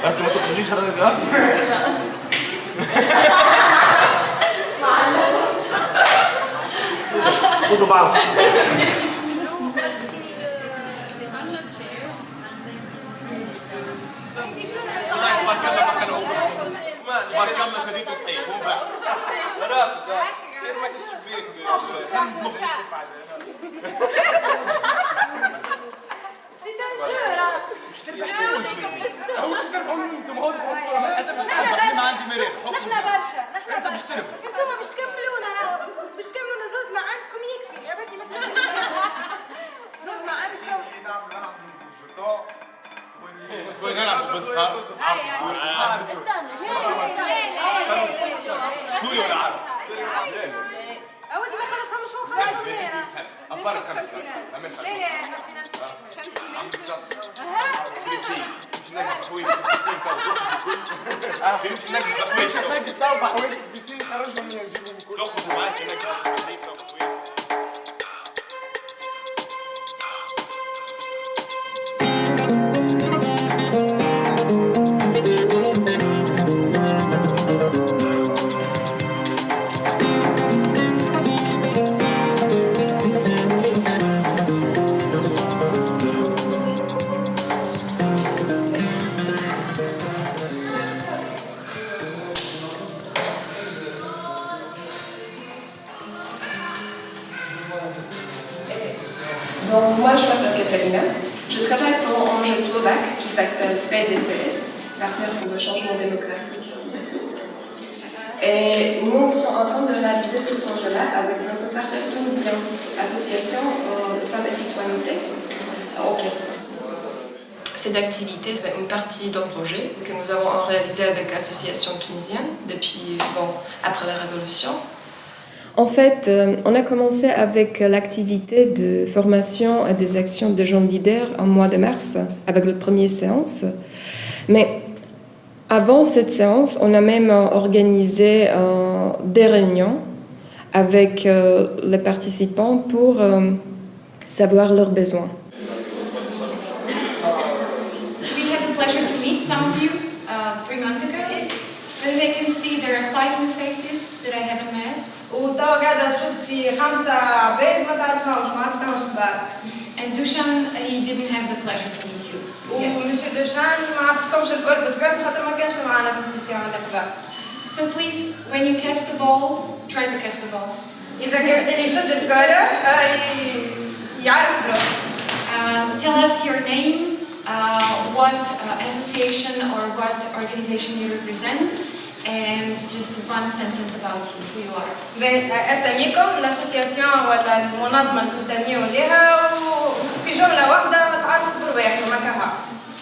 انت ما تخرجيش هذا خدوا بعض. اسمعني بارك الله شديد صحيح مو بعد كثير ما تشبيك C'est un jeu là. نحن برشا انتم باش تكملونا زوز ما عندكم يكفي يا بنتي ما زوز ما عندكم وين نلعب بالصار سوري ولا عرب اودي ما خلصهم شو خلاص أبارك خمسينات ليه خمسينات Donc moi je m'appelle Katarina, je travaille pour un ONG slovaque qui s'appelle PDCS, Partenaires pour le changement démocratique ici. Et nous sommes en train de réaliser ce projet-là avec notre partenaire tunisien, Association de femmes et citoyenneté. Ok. Cette activité, c'est une partie d'un projet que nous avons réalisé avec l'Association tunisienne depuis, après la Révolution. En fait, on a commencé avec l'activité de formation et des actions de jeunes leaders en mois de mars, avec la première séance. Mais avant cette séance, on a même organisé des réunions avec les participants pour savoir leurs besoins. We had the pleasure to meet some of you 3 months ago. As I can see, there are 5 new faces that I haven't met. وتوا قاعدة تشوف في 5 عباد ما تعرفهمش ما عرفتهمش قبل. And Dushan, he didn't have the pleasure to meet you. ومسيو دوشان ما عرفتهمش الكل بطبيعته خاطر ما كانش معنا في السيسيون اللي قبل. So please, when you catch the ball, try to catch the ball. إذا كان اللي يشد الكرة يعرف بروحه. Tell us your name, what association or what organization you represent, and just one sentence about you, who you are. أساميكم الأسوسياسيون ولا المنظمة اللي تنتميوا لها وفي جملة واحدة تعرفوا برواحكم هكاها.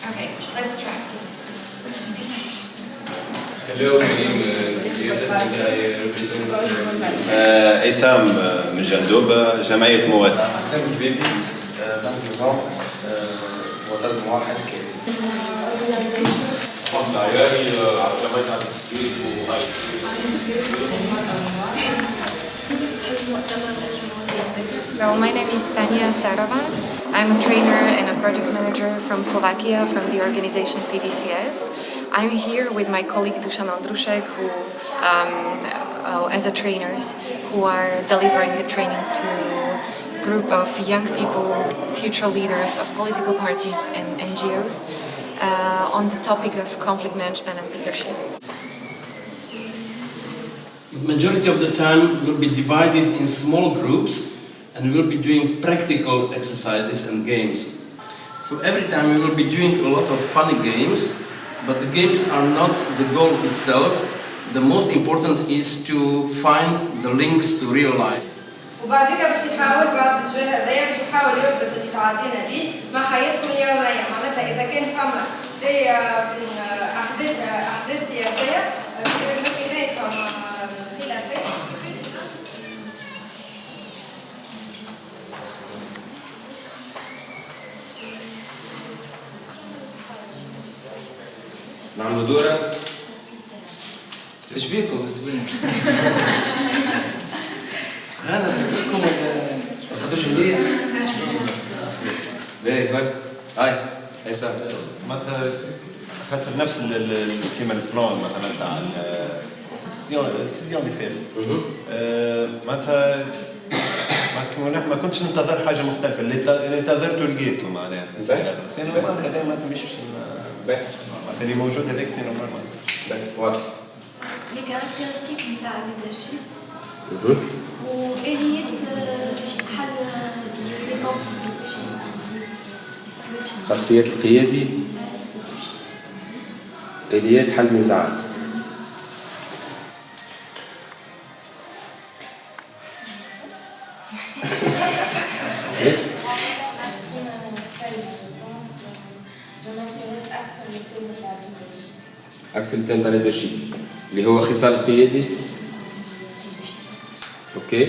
Okay, let's try to decide. Hello, my name is Yusuf and I represent إسام من جندوب جمعية مواد. حسام البيبي بعد نظام وطن موحد كامل. عيالي جمعية عن التشكيل وهاي Well, my name is Tania Tsarova. I'm a trainer and a project manager from Slovakia from the organization PDCS. I'm here with my colleague Dusan Ondrushek, who, as a trainers, who are delivering the training to a group of young people, future leaders of political parties and NGOs on the topic of conflict management and leadership. Majority of the time will be divided in small groups and we'll be doing practical exercises and games. So every time we will be doing a lot of funny games, but the games are not the goal itself. The most important is to find the links to real life. وبعديك باش يحاول بعد الجو هذايا باش يحاول يربط اللي تعطينا بيه مع حياتهم اليومية، معناتها إذا كان فما زي أحزاب سياسية بين خلافات نعملوا دورة. ايش بيكم مسبين؟ سخانة بيكم ولا تقدرش ليه؟ باهي هاي عصام معناتها خاطر نفس كيما البلان مثلا تاع السيزيون اللي فاتت معناتها كيما نحن ما كنتش ننتظر حاجه مختلفه اللي انتظرته لقيته معناها سي نورمال هذا ما تمشيش معناتها اللي موجود هذاك سي نورمال واضح لي كاركتيرستيك نتاع الليدرشيب وآلية حل لي كونفليكت خاصيات القيادي آليات حل النزاعات أكثر التيم تاع الليدرشيب اللي هو خصال القيادي. اوكي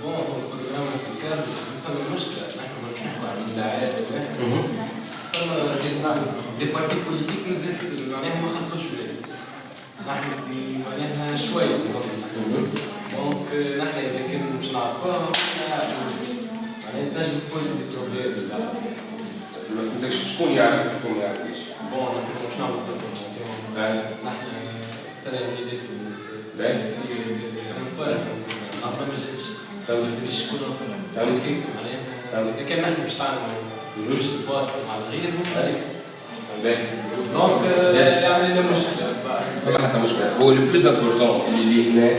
بون البروغرام كان فما مشكله نحن ما نحكوا على النزاعات فما دي بارتي بوليتيك مازالت معناها ما خلطوش بالي نحن معناها شويه دونك نحن اذا كان مش نعرفوها معناها تنجم تبوز دي بروبليم ما فهمتكش شكون يعرف شكون ما يعرفش. بون نحن مش نعمل فورماسيون نحن تلاميذ تونس انا مفرح ما نعرفش باش شكون فهمت كيف معناها اذا كان نحن مش تعلموا مش نتواصل مع الغير دونك يعمل لنا مشكله ما حتى مشكله هو لو بلوز امبورطون اللي هنا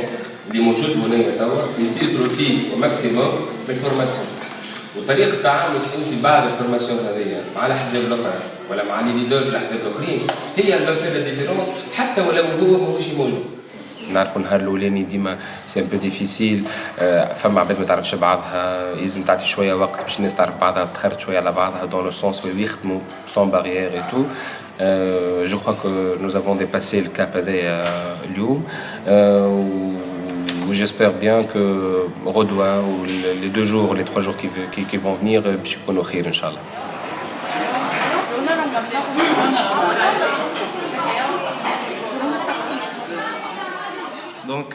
اللي موجود هنا توا يتيروا فيه ماكسيموم من الفورماسيون وطريقه تعاملك انت بعد الفورماسيون هذه مع الاحزاب الاخرى ولا مع لي ليدر في الاحزاب الاخرين هي اللي فيها لا ديفيرونس حتى ولو هو ماهوش موجود. نعرفوا النهار الاولاني ديما سي ان بو ديفيسيل فما عباد ما تعرفش بعضها لازم تعطي شويه وقت باش الناس تعرف بعضها تخرج شويه على بعضها دون لو سونس وين يخدموا سون باريير اي تو. جو كخوا كو نوز افون ديباسي الكاب هذايا اليوم وجيسبر بيان كو غدوه و لي دو جور لي 3 جور كي فون فينير باش يكونوا خير ان شاء الله. دونك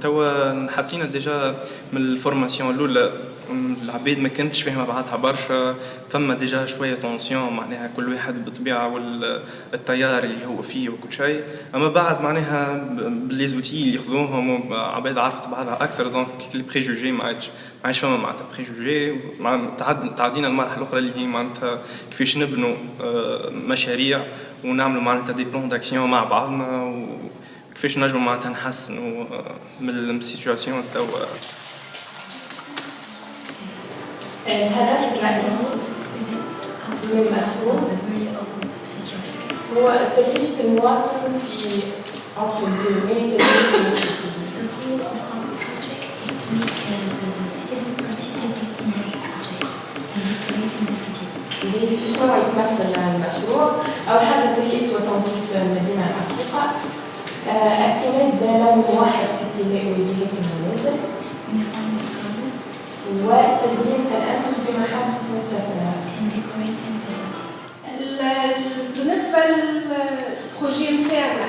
توا حسينا ديجا من الفورماسيون الاولى العباد ما كانتش فاهمه بعضها برشا فما ديجا شويه تونسيون معناها كل واحد بالطبيعه والتيار اللي هو فيه وكل شيء اما بعد معناها لي زوتي اللي ياخذوهم عباد عرفت بعضها اكثر دونك لي بريجوجي ما عادش فما معناتها بريجوجي تعدينا المرحله الاخرى اللي هي معناتها كيفاش نبنوا مشاريع ونعملوا معناتها دي بلان داكسيون مع بعضنا كيفاش نجموا معناتها نحسنوا من السيتواسيون توا. الهدف الرئيسي من المسؤول هو تشريك المواطن في عقد الدولة في شنو يتمثل المشروع؟ أول حاجة تهيئة وتنظيف المدينة العتيقة، اعتماد لون واحد في اتجاه وجهات المنازل، وتزيين الأنف بمحابس مبتكرة. بالنسبة للبروجي نتاعنا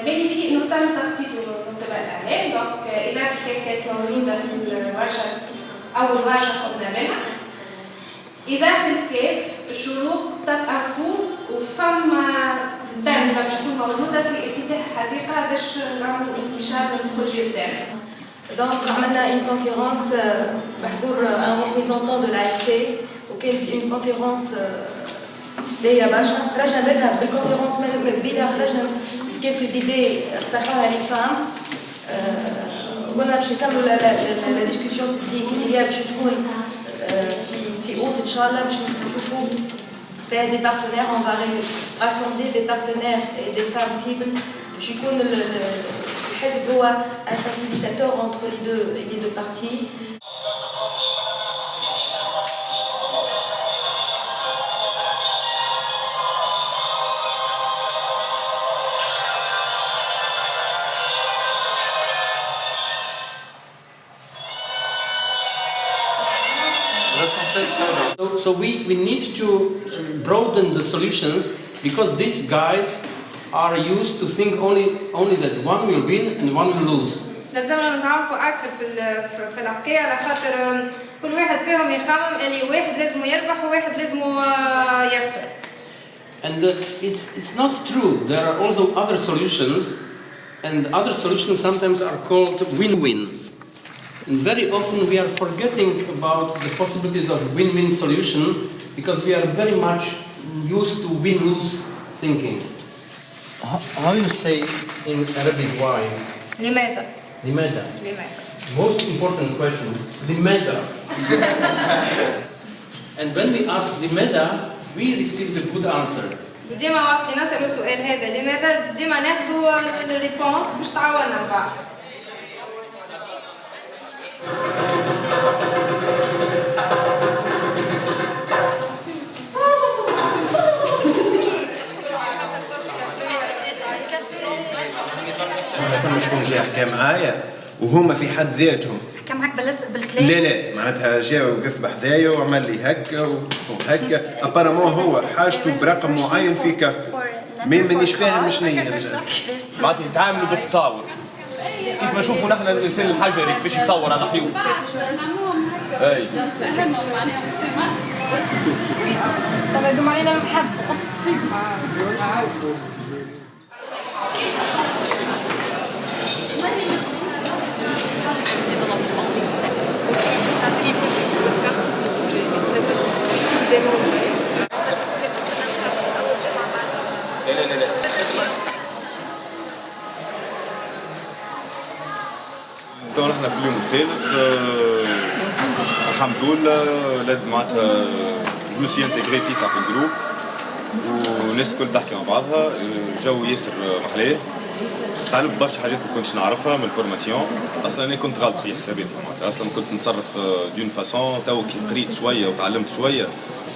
باهي فيه إنه تم تخطيطه من قبل الإعلام، دونك إذاعة الكيف كانت موجودة في الورشة أول ورشة قمنا بها. إذاعة الكيف الشروق تعرفوا وفما دارجة باش تكون موجودة في اتجاه الحديقة باش نعملوا انتشار للبروجي نتاعنا. Donc, on a une conférence pour un représentant de l'AFC, auquel une conférence ليا باشا خرجنا منها بالكونفرنس من بيدها خرجنا quelques idées اقترحوها لي فام قلنا باش نكملوا لا ديسكوسيون بوبليك اللي هي باش تكون في اوت ان شاء الله باش نشوفوا فيها دي بارتنير on va rassembler des partenaires et des femmes cibles باش يكون الحزب هو un facilitateur entre les deux parties. So we need to broaden the solutions because these guys are used to think only that one will win and one will lose. لازمنا نتعمقوا أكثر في الحكاية على خاطر كل واحد فيهم يخمم اللي واحد لازم يربح وواحد لازم يخسر. And it's not true. There are also other solutions, and other solutions sometimes are called win-wins. And very often we are forgetting about the possibilities of win-win solution because we are very much used to win-lose thinking. How you say in Arabic why? لماذا؟ لماذا? Most important question. لماذا? And when we ask لماذا, we receive the good answer. ديما وقت نسألوا السؤال هذا لماذا ديما ناخذوا الريبونس باش تعاوننا بعض. فما شكون جا حكى معايا وهما في حد ذاتهم حكى معك بالكلام؟ لا معناتها جا وقف بحذايا وعمل لي هكا وهكا ابارامون هو حاجته برقم معين في كفه مانيش فاهم شنو هي معناتها يتعاملوا بالتصاور كيف ما نشوفوا نحن الانسان الحجري كيفاش يصور على خيوط اي طب هذوما علينا محبة تو نحن في اليوم الثالث الحمد لله لازم معناتها جو مسي انتيغري في صح في الجروب والناس الكل تحكي مع بعضها الجو ياسر محلاه تعلمت برشا حاجات ما كنتش نعرفها من الفورماسيون اصلا انا كنت غلط في حساباتي معناتها اصلا كنت نتصرف دون فاسون تو كي قريت شويه وتعلمت شويه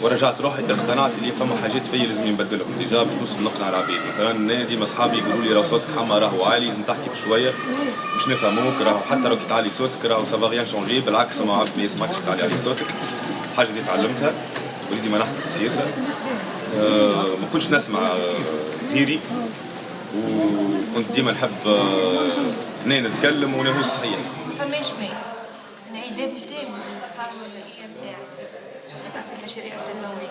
ورجعت روحي اقتنعت اللي فما حاجات فيا لازم نبدلهم ديجا باش نوصل نقنع العباد مثلا انا ديما اصحابي يقولوا لي راه صوتك حما راهو عالي لازم تحكي بشويه باش نفهموك راهو حتى لو كي تعلي صوتك راهو سافا ريان شونجي بالعكس ما عبد ما يسمعكش تعلي عليه صوتك حاجه دي تعلمتها وليت ديما نحكي بالسياسه ما كنتش نسمع غيري وكنت ديما نحب نتكلم ونهز صحيح فماش ماي انعداد تام الفارماكولوجيه نتاعك تاع المشاريع التنمويه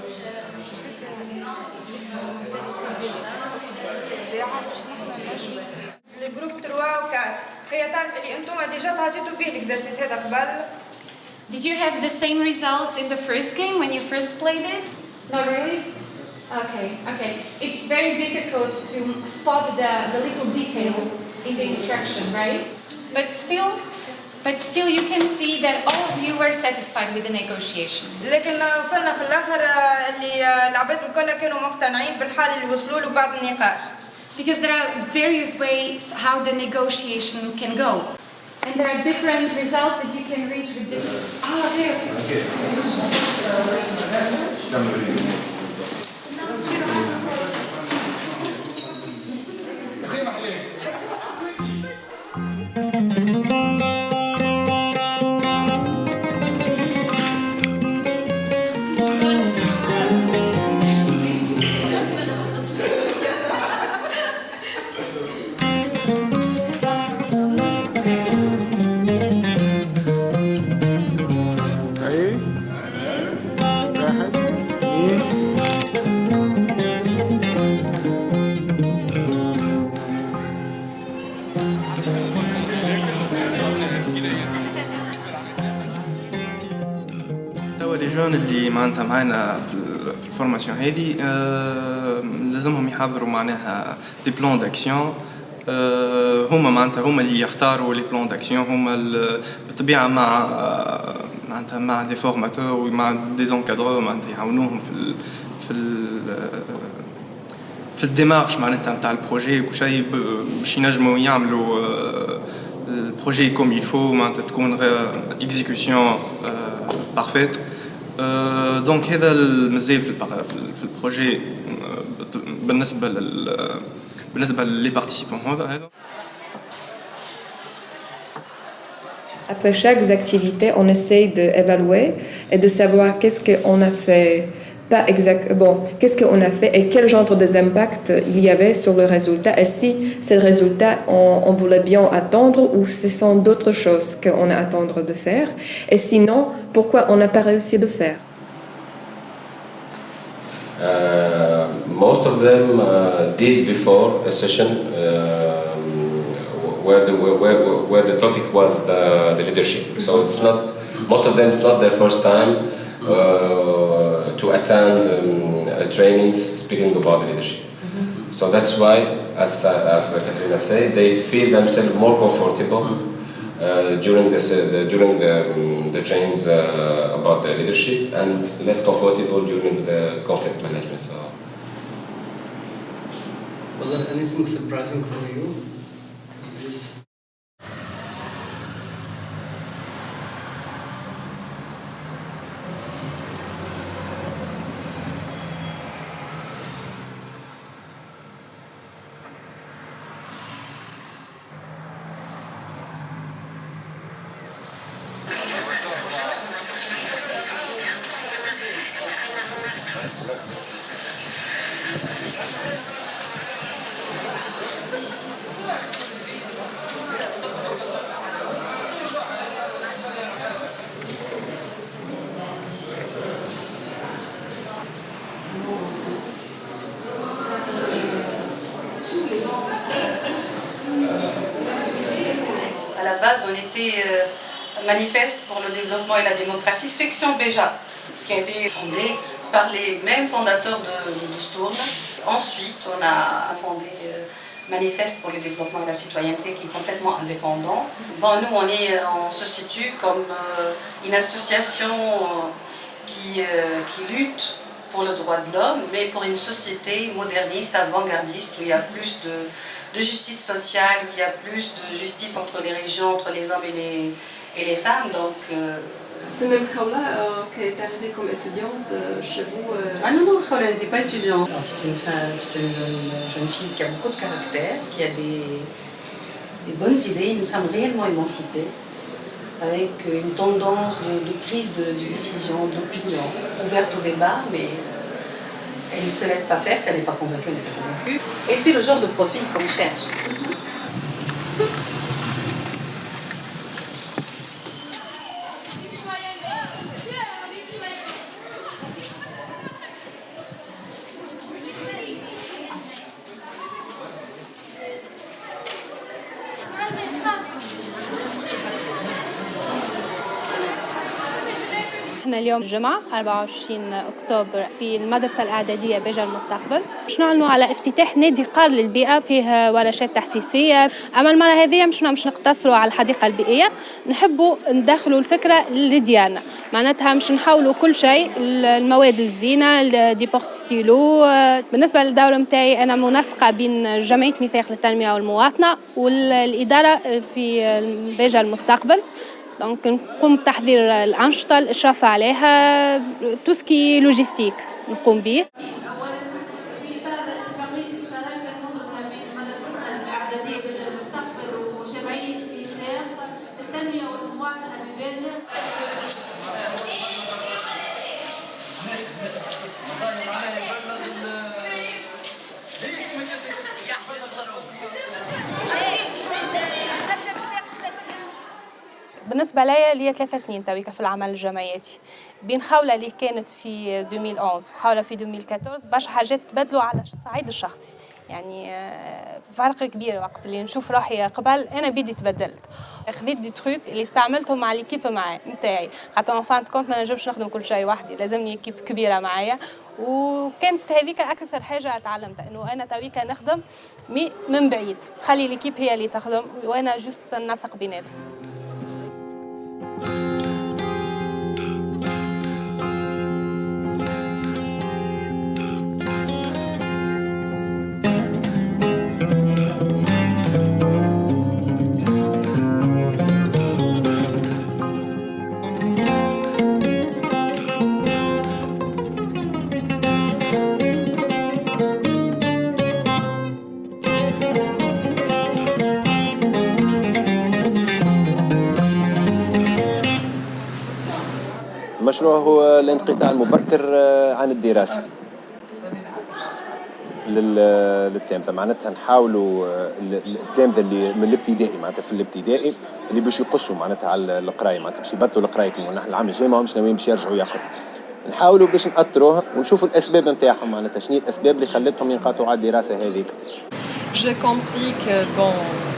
الجروب 3 و 4 هي تعرف اللي انتم ديجا تعطيتوا بيه الاكزرسيس هذا قبل. Did you have the same results in the first game when you first played it? Not really? Okay. It's very difficult to spot the little detail in the instruction, right? But still you can see that all of you were satisfied with the negotiation. لكن وصلنا في الاخر اللي العباد الكل كانوا مقتنعين بالحال اللي وصلوا له بعد النقاش. Because there are various ways how the negotiation can go. And there are different results that you can reach with this. الجون اللي معناتها معانا في الفورماسيون هذه لازمهم يحضروا معناها دي بلان داكسيون هما معناتها هما اللي يختاروا لي بلان داكسيون هما بالطبيعه معناتها مع دي فورماتور ومع دي زونكادرور معناتها يعاونوهم في الديمارش معناتها نتاع البروجي وكل شيء باش ينجموا يعملوا البروجي كوم يلفو معناتها تكون اكزيكوسيون بارفيت دونك هذا مازال في البروجي بالنسبه للي بارتيسيبون هذا. Après chaque activité, on essaye d'évaluer et de savoir qu'est-ce qu'on a fait pas exact. Bon, qu'est-ce qu'on a fait et quel genre d'impact il y avait sur le résultat? Et si ce résultat, on voulait bien attendre ou ce sont d'autres choses qu'on a attendre de faire? Et sinon, pourquoi on n'a pas réussi de faire? Most of them did before a session where the topic was the leadership. So it's not, most of them, it's not their first time to attend trainings speaking about leadership. So that's why, as Katerina said, they feel themselves more comfortable during the trainings about the leadership and less comfortable during the conflict management. So. Was there anything surprising for you in this? À la base, on était manifeste pour le développement et la démocratie, section Béja, qui a été fondée par les mêmes fondateurs de Sturm. Ensuite, on a fondé Manifeste pour le développement et la citoyenneté, qui est complètement indépendant. Bon, nous, on se situe comme une association qui lutte pour le droit de l'homme, mais pour une société moderniste, avant-gardiste, où il y a plus de justice sociale, où il y a plus de justice entre les régions, entre les hommes et les femmes. Donc, C'est même Khawla qui est arrivée comme étudiante chez vous Ah non, Khawla n'était pas étudiante. C'est une jeune fille qui a beaucoup de caractère, qui a des bonnes idées, une femme réellement émancipée, avec une tendance de prise de décision, d'opinion, ouverte au débat, mais elle ne se laisse pas faire, si elle n'est pas convaincue, elle n'est pas convaincue. Et c'est le genre de profil qu'on cherche. احنا اليوم الجمعة 24 أكتوبر في المدرسة الإعدادية بيجا المستقبل. باش نعلنوا على افتتاح نادي قار للبيئة فيه ورشات تحسيسية. أما المرة هذه مش نقتصروا على الحديقة البيئية، نحبوا ندخلوا الفكرة لديالنا، معناتها مش نحاولوا كل شيء المواد الزينة ديبورت ستيلو. بالنسبة للدور متاعي أنا منسقة بين جمعية ميثاق للتنمية والمواطنة والإدارة في بيجا المستقبل. دونك نقوم بتحضير الأنشطة، الإشراف عليها، توسكي لوجيستيك نقوم به. بالنسبة لي 3 سنين تويكا في العمل الجمعياتي، بين خولة اللي كانت في 2011 وخولة في 2014 برشا حاجات تبدلوا على الصعيد الشخصي، يعني فرق كبير. وقت اللي نشوف روحي قبل أنا بدي تبدلت، خذيت دي تروك اللي استعملتهم مع ليكيب معايا نتاعي، خاطر فانت كنت ما نجمش نخدم كل شيء وحدي، لازمني كيب كبيرة معايا. وكانت هذيك أكثر حاجة تعلمتها، إنه أنا تويكا نخدم من بعيد، خلي ليكيب هي اللي تخدم وأنا جست ننسق بيناتهم. المشروع هو الانقطاع المبكر عن الدراسة للتلامذة. معناتها نحاولوا التلامذة اللي من الابتدائي معناتها في الابتدائي اللي باش يقصوا معناتها على القراية معناتها باش يبطلوا القراية كيما نحن العام الجاي ما همش ناويين باش يرجعوا يقروا. نحاولوا باش نأثروها ونشوفوا الأسباب نتاعهم معناتها شنو الأسباب اللي خلتهم ينقطعوا على الدراسة هذيك. J'ai compris que bon,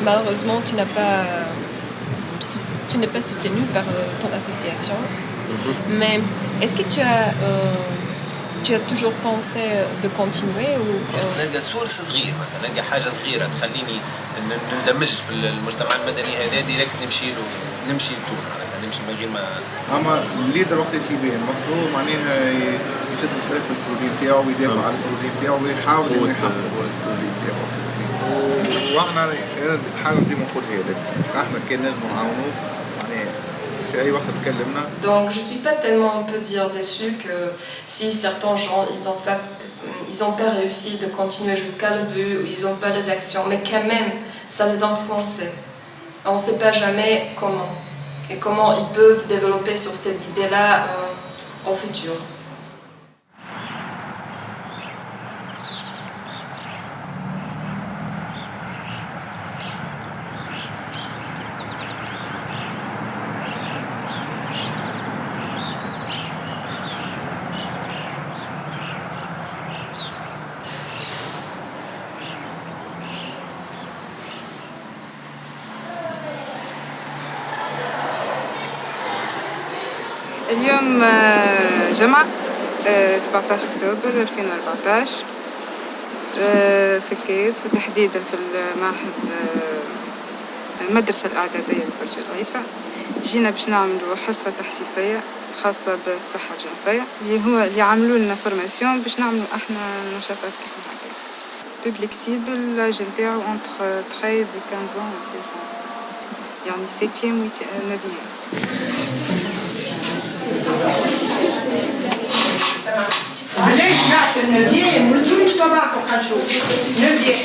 malheureusement tu n'es pas soutenu par ton association. Mais est-ce que tu as toujours pensé de continuer ou نلقى سورس صغير مثلا نلقى حاجه صغيره تخليني نندمج في المجتمع المدني هذا ديريكت نمشي لطول معناتها نمشي من غير ما. اما الليدر وقت يسيبين وقته معناها يشد صغير في البروجي نتاعو ويدافع على البروجي نتاعو ويحاول انه يحقق البروجي نتاعو. واحنا حاجه ديما نقولها لك احنا كان نجموا نعاونوه معناها في اي وقت تكلمنا. Donc je suis pas tellement on peut dire déçu que si certains gens ils ont pas réussi de continuer jusqu'à le but ou ils ont pas les actions, mais quand même ça les influençait. On sait pas jamais comment et comment ils peuvent développer sur cette idée-là au futur. اليوم جمعة 17 أكتوبر 2014 في الكيف وتحديدا في المعهد المدرسة الإعدادية ببرج الغيفة. جينا باش نعملوا حصة تحسيسية خاصة بالصحة الجنسية اللي عملوا لنا فورماسيون باش نعملوا احنا نشاطات كيف هكا. بوبليك سيبل لاج نتاعو انتر 13 و 15 و 16 يعني 7 و 9. علاش نعطي النبيه مرزوني صباحكم حنشوف نبيه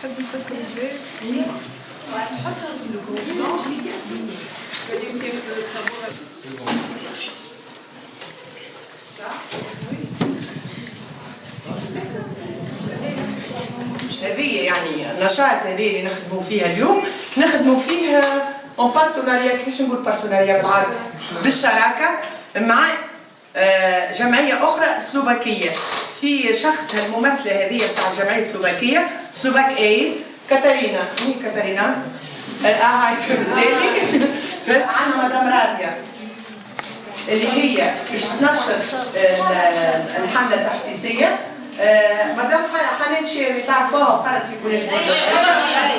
تحب نسكر البيت؟ تحطها في الجروب هذه يعني النشاط هذه اللي نخدموا فيها اليوم نخدموا فيه اون بارتناريا. كيفاش نقول بارتناريا بالعربي؟ بالشراكه مع جمعيه اخرى سلوفاكيه في شخص الممثله هذه بتاع الجمعيه السلوفاكيه سلوفاك ايد كاتارينا. مين كاتارينا؟ هاي بالتالي عندنا مدام راديا اللي هي باش تنشر الحمله التحسيسيه. مدام حنان شيري تعرفوها قرأت في كوليج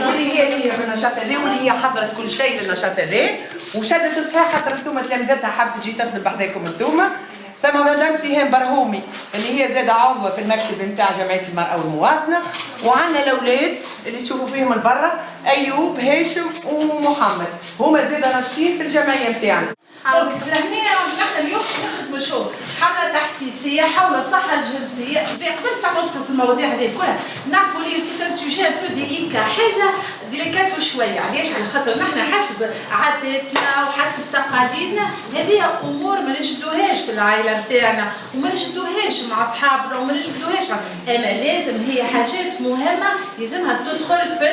واللي هي في النشاط هذا واللي هي حضرت كل شيء للنشاط هذا وشدت الصحيح خاطر انتوما تلامذتها حابه تجي تخدم بحذاكم انتوما. ثم مدام سهام برهومي اللي هي زاده عضوه في المكتب نتاع جمعيه المراه والمواطنه. وعندنا الاولاد اللي تشوفوا فيهم من برا ايوب هاشم ومحمد هما زاده ناشطين في الجمعيه نتاعنا. دونك لهنا نحن اليوم نخدموا شو حمله تحسيسيه حول الصحه الجنسيه. قبل ما ندخل في المواضيع هذه كلها نعرفوا لي سي ان سوجي ان بو ديليكا حاجه ديليكاتو شويه. علاش؟ على خاطر نحن حسب عاداتنا وحسب تقاليدنا هذه امور ما نجدوهاش في العائله نتاعنا وما نجدوهاش مع اصحابنا وما نجدوهاش اما لازم هي حاجات مهمه يلزمها تدخل في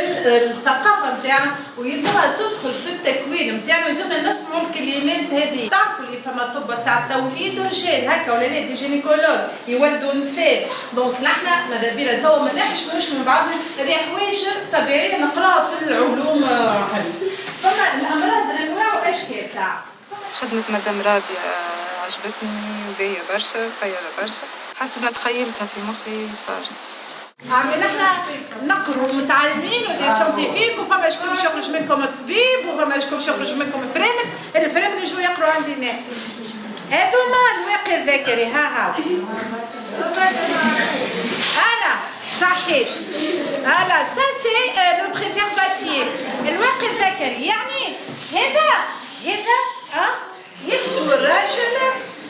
الثقافه نتاعنا ويلزمها تدخل في التكوين نتاعنا ويلزمنا نسمعوا الكلمات هذه. تعرفوا اللي فما طب تاع التوليد رجال هكا ولا لا دي جينيكولوج يولدوا نساء. دونك نحن ماذا بينا تو ما نحشموش من بعضنا هذه حوايج طبيعيه نقراها في العلوم. فما الامراض انواع واشكال ساعه. خدمة مدام راضية عجبتني وباهية برشا طيارة برشا حسب ما تخيلتها في مخي صارت. نحن نقروا متعلمين ودي سيانتيفيك وفما شكون باش يخرج منكم طبيب وفما شكون باش يخرج منكم فريمن. الفريمن يجوا يقروا عندي هنا هذوما الواقع الذكري. ها انا صحيح هلا سا سي لو بريزيرفاتيف الواقع الذكري يعني هذا يلبسوا الراجل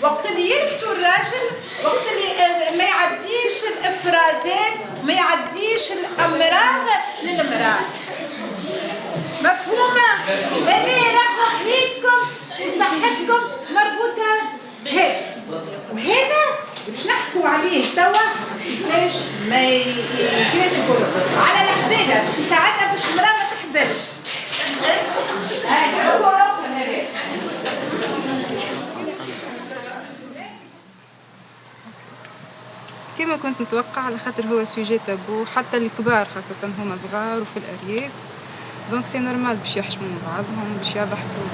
وقت اللي يلبسوا الراجل وقت اللي ما يعديش الافرازات ما يعديش تعديش الامراض للمراه. مفهومه؟ هذه راهو حياتكم وصحتكم مربوطه بهذا، وهذا باش نحكوا عليه توا كيفاش كيفاش نقولوا على الحديده باش يساعدنا باش المراه ما تحبلش. كما كنت نتوقع على خاطر هو سوجي تابو حتى الكبار خاصة هما صغار وفي الأرياف، دونك سي نورمال باش يحشموا بعضهم باش يضحكوا.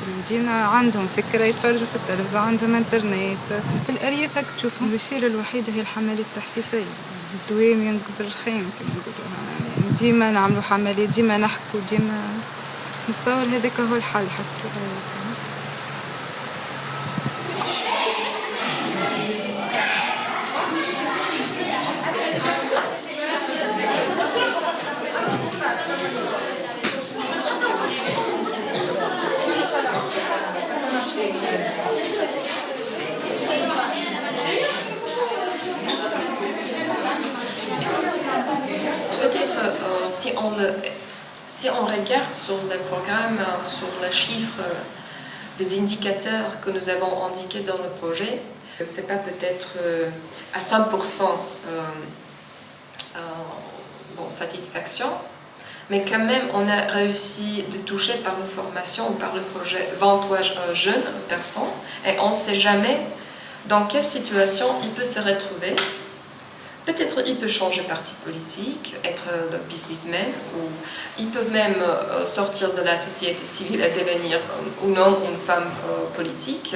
المدينة عندهم فكرة يتفرجوا في التلفزيون، عندهم انترنت. في الأرياف هاك تشوفهم الوسيلة الوحيدة هي الحملات التحسيسية، الدوام ينقبر الخيم كما يقولوا. ديما نعملوا حملات، ديما نحكوا، ديما نتصور هذاك هو الحل حسب رأيي. Peut-être si on regarde sur le programme, sur les chiffres des indicateurs que nous avons indiqués dans le projet, ce n'est pas peut-être à 100% satisfaction, mais quand même on a réussi de toucher par nos formations ou par le projet 23 jeunes personnes et on ne sait jamais dans quelle situation il peut se retrouver. Peut-être il peut changer parti politique, être le businessman, ou il peut même sortir de la société civile et devenir un homme ou une femme politique,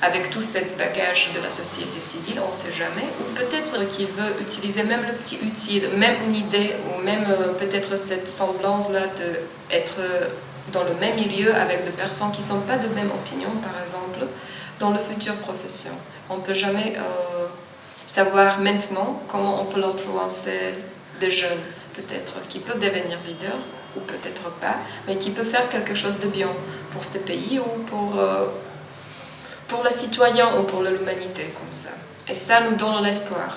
avec tout ce bagage de la société civile, on ne sait jamais. Ou peut-être qu'il veut utiliser même le petit utile, même une idée, ou même peut-être cette semblance-là d'être dans le même milieu avec des personnes qui ne sont pas de même opinion, par exemple, dans le futur profession. On ne peut jamais savoir maintenant comment on peut l'influencer des jeunes, peut-être, qui peut devenir leader, ou peut-être pas, mais qui peut faire quelque chose de bien pour ce pays ou pour les citoyens ou pour l'humanité, comme ça. Et ça nous donne l'espoir.